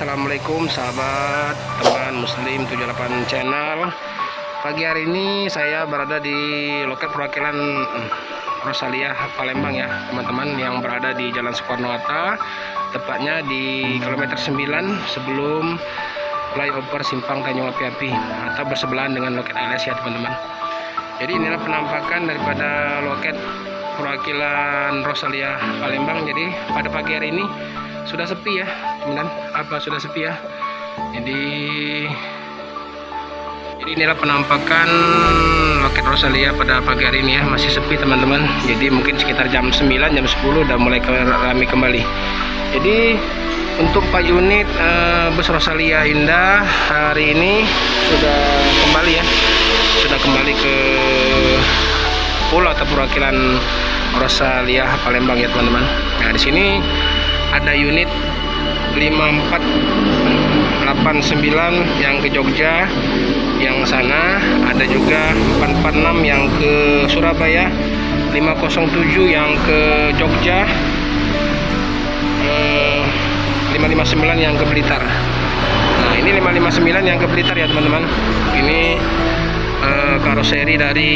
Assalamualaikum sahabat teman muslim 78 channel. Pagi hari ini saya berada di loket perwakilan Rosalia Palembang ya teman-teman, yang berada di Jalan Soekarno-Hatta, tepatnya di kilometer 9 sebelum flyover Simpang Tanjung Api-Api atau bersebelahan dengan loket ALS ya teman-teman. Jadi inilah penampakan daripada loket perwakilan Rosalia Palembang. Jadi pada pagi hari ini sudah sepi ya teman-teman, sudah sepi ya. Jadi inilah penampakan loket Rosalia pada pagi hari ini ya, masih sepi teman-teman. Jadi mungkin sekitar jam 9 jam 10 udah mulai ramai kembali. Jadi untuk 4 unit bus Rosalia Indah hari ini sudah kembali ya, sudah kembali ke pool atau perwakilan Rosalia Palembang ya teman-teman. Nah di sini ada unit 5489 yang ke Jogja, yang sana ada juga 446 yang ke Surabaya, 507 yang ke Jogja, 559 yang ke Blitar. Nah ini 559 yang ke Blitar ya teman-teman. Ini karoseri dari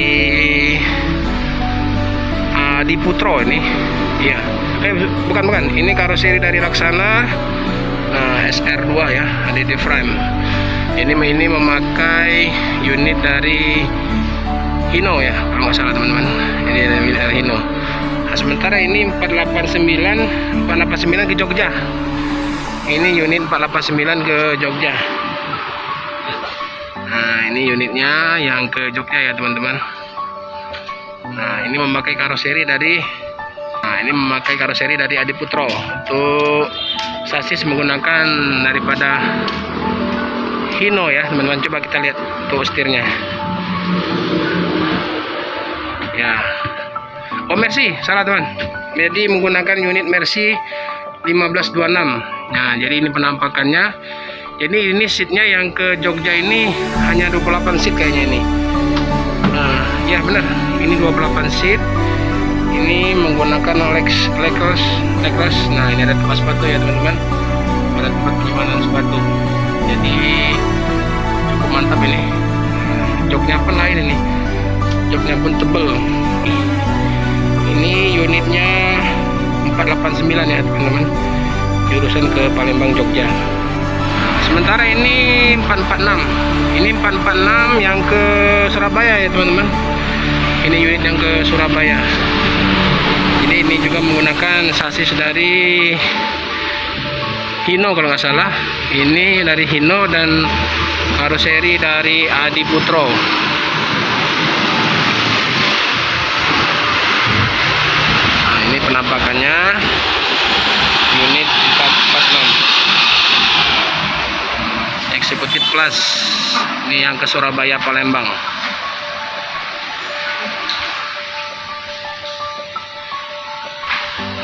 Adi Putro ini ya. Bukan, ini karoseri dari Laksana SR2 ya, ADD frame. Ini memakai unit dari Hino ya kalau nggak salah teman-teman. Ini dari Hino. Nah, sementara ini 489 ke Jogja. Ini unit 489 ke Jogja. Nah ini unitnya yang ke Jogja ya teman-teman. Nah ini memakai karoseri dari Adi Putro. Untuk sasis menggunakan daripada Hino ya teman-teman. Coba kita lihat untuk setirnya ya. Oh Mercy, salah teman. Jadi menggunakan unit Mercy 1526. Nah jadi ini penampakannya. Jadi ini seatnya yang ke Jogja ini hanya 28 seat kayaknya ini. Nah ya benar, ini 28 seat. Ini menggunakan Lexus. Nah ini ada tempat sepatu ya teman-teman, ada tempat penyimpanan sepatu. Jadi cukup mantap ini. Joknya pun lain ini, joknya pun tebel. Ini unitnya 489 ya teman-teman, jurusan ke Palembang Jogja. Sementara ini 446. Ini 446 yang ke Surabaya ya teman-teman. Ini unit yang ke Surabaya. Jadi ini juga menggunakan sasis dari Hino kalau nggak salah. Ini dari Hino dan karoseri dari Adi Putro. Nah ini penampakannya unit 446 Executive Plus. Ini yang ke Surabaya Palembang.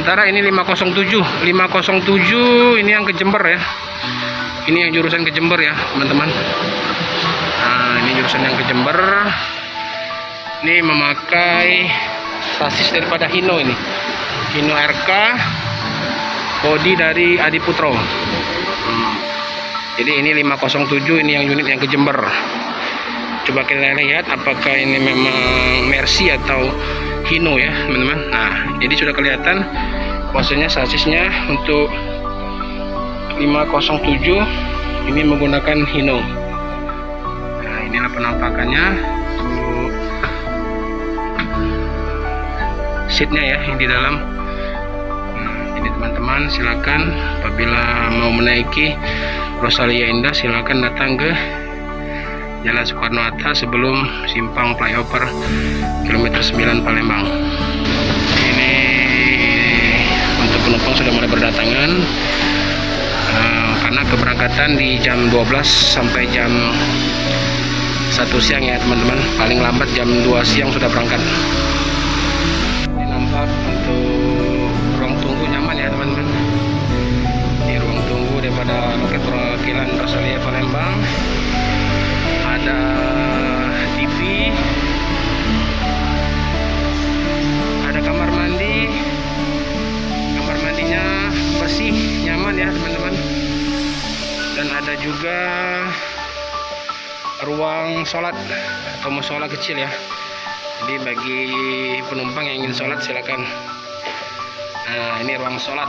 Sementara ini 507 ini yang ke Jember ya. Ini yang jurusan ke Jember ya teman-teman. Nah ini jurusan yang ke Jember. Ini memakai sasis daripada Hino ini, Hino RK, body dari Adi Putro. Jadi ini 507, ini yang unit yang ke Jember. Coba kita lihat apakah ini memang Mercy atau Hino ya teman-teman. Nah jadi sudah kelihatan maksudnya sasisnya untuk 507 ini menggunakan Hino. Nah inilah penampakannya untuk seatnya ya yang di dalam. Nah ini teman-teman, silakan apabila mau menaiki Rosalia Indah silakan datang ke Jalan Soekarno-Hatta sebelum Simpang Flyover kilometer 9 Palembang. Ini untuk penumpang sudah mulai berdatangan karena keberangkatan di jam 12 sampai jam 1 siang ya teman-teman. Paling lambat jam 2 siang sudah berangkat. Ini nampak untuk ruang tunggu nyaman ya teman-teman. Ini ruang tunggu daripada loket perwakilan Rosalia Palembang. Ada TV, ada kamar mandi. Kamar mandinya bersih, nyaman ya teman-teman. ada juga ruang sholat atau musola kecil ya. Jadi bagi penumpang yang ingin sholat silakan. Nah, ini ruang sholat.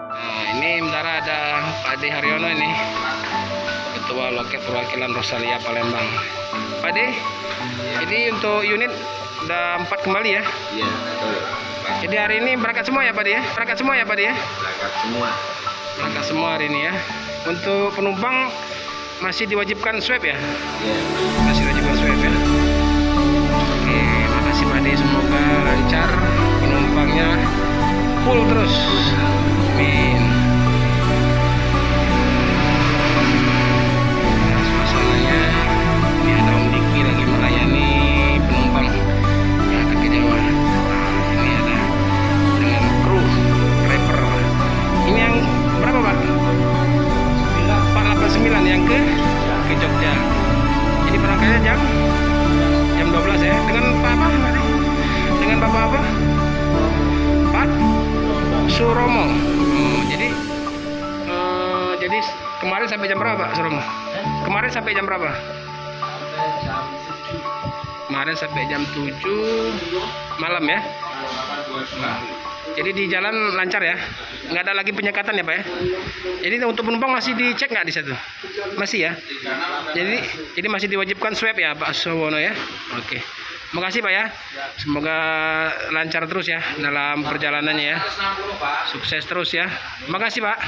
Nah, ini sementara ada Pak Ade Haryono ini, Ketua Loket Perwakilan Rosalia Palembang. Pak Ade, ini untuk unit udah 4 kembali ya? Iya, betul. Jadi hari ini berangkat semua ya Pak Ade ya? Berangkat semua ya Pak Ade ya? Berangkat semua. Berangkat semua hari ini ya. Untuk penumpang masih diwajibkan swab ya? Iya. Masih diwajibkan swab ya? Oke, makasih Pak Ade, semoga lancar, penumpangnya full terus. Amin. Nah, suasananya ini ada Om Diki lagi melayani penumpang yang akan ke Jawa. Ini ada dengan kru driver. Ini yang berapa Pak? 489 yang ke Jogja. Ini berangkatnya jam 12 ya. Dengan Pak apa? Dengan Bapak apa? Pak Suromo. Jadi kemarin sampai jam berapa Pak Suromo? Kemarin sampai jam berapa? Kemarin sampai jam 7 malam ya. Nah, jadi di jalan lancar ya, nggak ada lagi penyekatan ya Pak ya. Jadi untuk penumpang masih dicek nggak di situ? Masih ya. Jadi masih diwajibkan swab ya Pak Suwono ya. Oke, makasih Pak ya. Semoga lancar terus ya dalam perjalanannya ya. Sukses terus ya. Makasih Pak.